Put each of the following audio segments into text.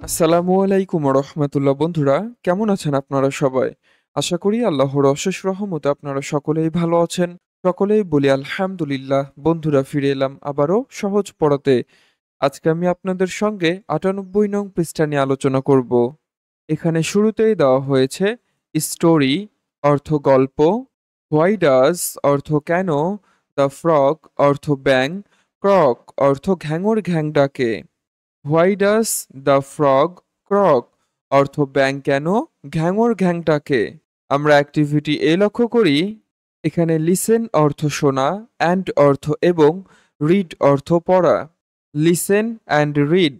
আসসালামু আলাইকুম রহমতুল্লাহ। বন্ধুরা, কেমন আছেন আপনারা সবাই? আশা করি আল্লাহর অশেষ রহমতে আপনারা সকলেই ভালো আছেন। সকলেই বলি আলহামদুলিল্লাহ। বন্ধুরা, ফিরে এলাম আবারও সহজ পড়াতে। আজকে আমি আপনাদের সঙ্গে ৯৮ নং পৃষ্ঠা নিয়ে আলোচনা করব। এখানে শুরুতেই দেওয়া হয়েছে স্টোরি অর্থ গল্প, হোয়াই ডাজ অর্থ কেন, দ্য ফ্রগ অর্থ ব্যাং, ক্রক অর্থ ঘ্যাঙর ঘ্যাং ডাকে। Why does the frog croak অর্থ ব্যাঙ কেন ঘ্যাঙর ঘ্যাংটাকে। আমরা অ্যাক্টিভিটি এ লক্ষ্য করি, এখানে লিসেন অর্থ শোনা, অ্যান্ড অর্থ এবং, রিড অর্থ পড়া। লিসেন অ্যান্ড রিড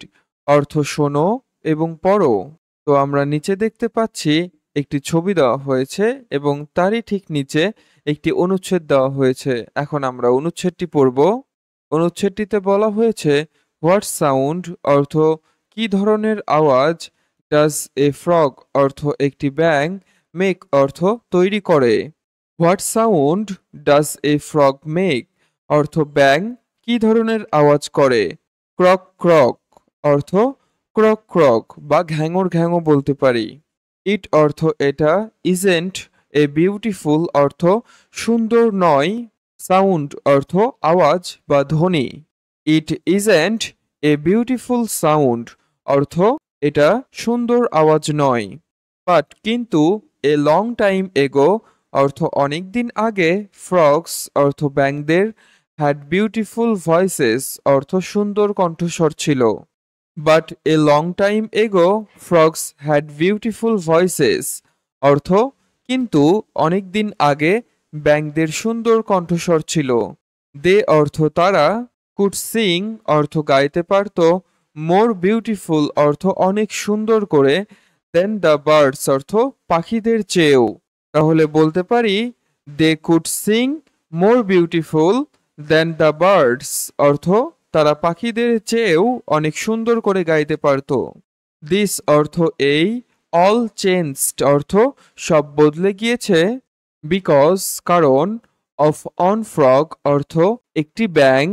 অর্থ শোনো এবং পড়ো। তো আমরা নিচে দেখতে পাচ্ছি একটি ছবি দেওয়া হয়েছে এবং তারই ঠিক নিচে একটি অনুচ্ছেদ দেওয়া হয়েছে। এখন আমরা অনুচ্ছেদটি পড়ব। অনুচ্ছেদটিতে বলা হয়েছে, হোয়াট সাউন্ড অর্থ কি ধরনের আওয়াজ, ডাজ এ ফ্রগ অর্থ একটি ব্যাঙ, মেক অর্থ তৈরি করে। What sound does a frog make অর্থ ব্যাঙ কি ধরনের আওয়াজ করে। ক্রক ক্রক অর্থ ক্রক ক্রক বা ঘ্যাঙর ঘ্যাঙো বলতে পারি। ইট অর্থ এটা, ইজেন্ট এ বিউটিফুল অর্থ সুন্দর নয়, সাউন্ড অর্থ আওয়াজ বা ধ্বনি। ইট ইজেন্ট এ বিউটিফুল সাউন্ড অর্থ এটা সুন্দর আওয়াজ নয়। বাট কিন্তু, এ লং টাইম এগো অর্থ অনেক দিন আগে, ফ্রগস অর্থ ব্যাঙদের, হ্যাড বিউটিফুল ভয়েসেস অর্থ সুন্দর কণ্ঠস্বর ছিল। বাট এ লং টাইম এগো ফ্রগস হ্যাড বিউটিফুল ভয়েসেস অর্থ কিন্তু অনেক দিন আগে ব্যাঙদের সুন্দর কণ্ঠস্বর ছিল। দে অর্থ তারা, কুড সিং অর্থ গাইতে পারত, মোর বিউটিফুল অর্থ অনেক সুন্দর করে, দেন দ্য বার্ডস অর্থ পাখিদের চেয়েও। তাহলে বলতে পারি, they could sing more beautiful than the birds অর্থ তারা পাখিদের চেয়েও অনেক সুন্দর করে গাইতে পারত। দিস অর্থ এই, অল চেঞ্জড অর্থ সব বদলে গিয়েছে, বিকজ কারণ, অফ অন ফ্রগ অর্থ একটি ব্যাঙ,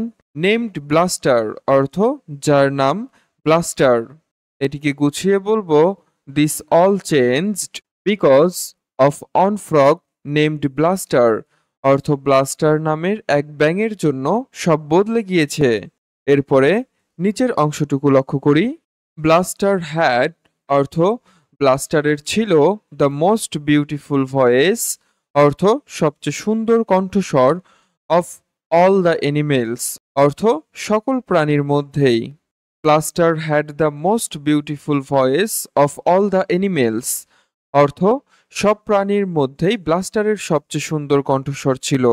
নেমড ব্লাস্টার অর্থ যার নাম ব্লাস্টার। এটিকে গুছিয়ে বলবো, this all changed because of on frog named blaster অর্থ ব্লাস্টার নামের এক ব্যাঙের জন্য সব বদলে গিয়েছে। এরপরে নিচের অংশটুকু লক্ষ্য করি। ব্লাস্টার হ্যাড অর্থ ব্লাস্টারের ছিল, দ্য মোস্ট বিউটিফুল ভয়েস অর্থ সবচেয়ে সুন্দর কণ্ঠস্বর, অফ অল দ্য অ্যানিমেলস অর্থ সকল প্রাণীর মধ্যেই। Blaster had the most beautiful voice of all the animals অর্থ সব প্রাণীর মধ্যেই ব্লাস্টারের সবচেয়ে সুন্দর কণ্ঠস্বর ছিল।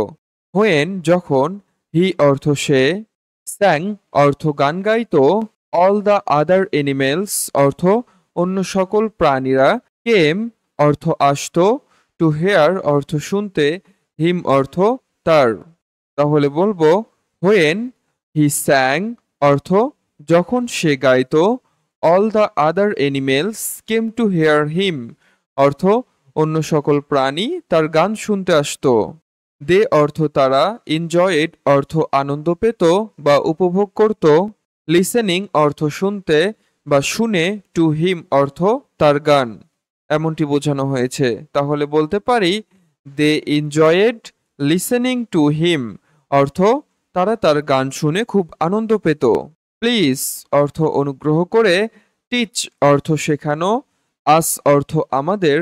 হোয়েন যখন, হি অর্থ সে, স্যাং অর্থ গান গাইত, অল দ্য আদার অ্যানিমেলস অর্থ অন্য সকল প্রাণীরা, কেম অর্থ আসত, টু হেয়ার অর্থ শুনতে, হিম অর্থ তার। তাহলে বলবো, হোয়েন হি স্যাং অর্থ যখন সে গাইত, all the other animals came to hear him অর্থ অন্য সকল প্রাণী তার গান শুনতে আসতো। দে অর্থ তারা, এনজয়েড অর্থ আনন্দ পেত বা উপভোগ করত, লিসেনিং অর্থ শুনতে বা শুনে, টু হিম অর্থ তার গান, এমনটি বোঝানো হয়েছে। তাহলে বলতে পারি, দে এনজয়েড লিসেনিং টু হিম অর্থ তারা তার গান শুনে খুব আনন্দ পেত। প্লিজ অর্থ অনুগ্রহ করে, টিচ অর্থ শেখানো, আস অর্থ আমাদের,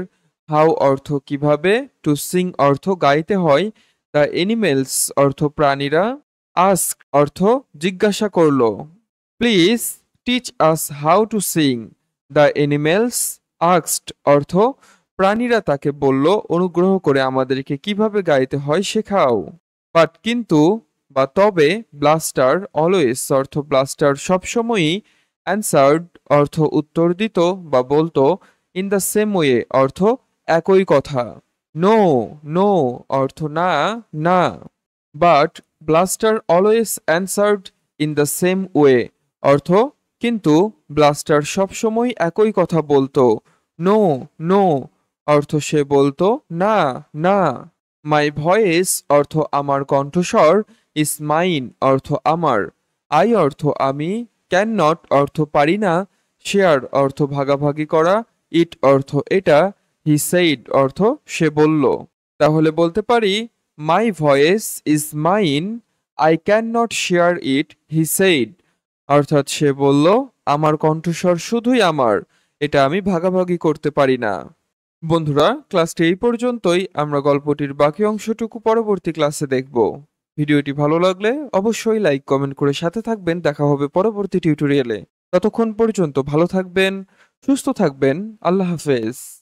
হাউ অর্থ কিভাবে, টু সিং অর্থ গাইতে হয়, দ্য এনিমেলস অর্থ প্রাণীরা, আস্ক অর্থ জিজ্ঞাসা করল। Please teach us how to Singh, the animals asked অর্থ প্রাণীরা তাকে বলল, অনুগ্রহ করে আমাদেরকে কিভাবে গাইতে হয় শেখাও। বাট কিন্তু বা তবে, ব্লাস্টার অলওয়েজ অর্থ ব্লাস্টার সবসময়ই, অ্যান্সার্ড অর্থ উত্তর দিত বা বলতো, ইন দ্য সেম ওয়ে অর্থ একই কথা। নো নো অর্থ না না। But blaster always answered in the same way অর্থ কিন্তু ব্লাস্টার সবসময় একই কথা বলতো। নো নো অর্থ সে বলতো না না। মাই ভয়েস অর্থ আমার কণ্ঠস্বর, ইস মাইন অর্থ আমার, আই অর্থ আমি, ক্যান নট অর্থ পারি না, শেয়ার অর্থ ভাগাভাগি করা, ইট অর্থ এটা, হি সেইড অর্থ সে বলল। তাহলে বলতে পারি মাই voice is mine, I can not share it, he said. অর্থাৎ সে বলল আমার কণ্ঠস্বর শুধুই আমার, এটা আমি ভাগাভাগি করতে পারি না। বন্ধুরা, ক্লাসটি এই পর্যন্তই। আমরা গল্পটির বাকি অংশটুকু পরবর্তী ক্লাসে দেখব। ভিডিওটি ভালো লাগলে অবশ্যই লাইক কমেন্ট করে সাথে থাকবেন। দেখা হবে পরবর্তী টিউটোরিয়ালে। ততক্ষণ পর্যন্ত ভালো থাকবেন, সুস্থ থাকবেন। আল্লাহ হাফেজ।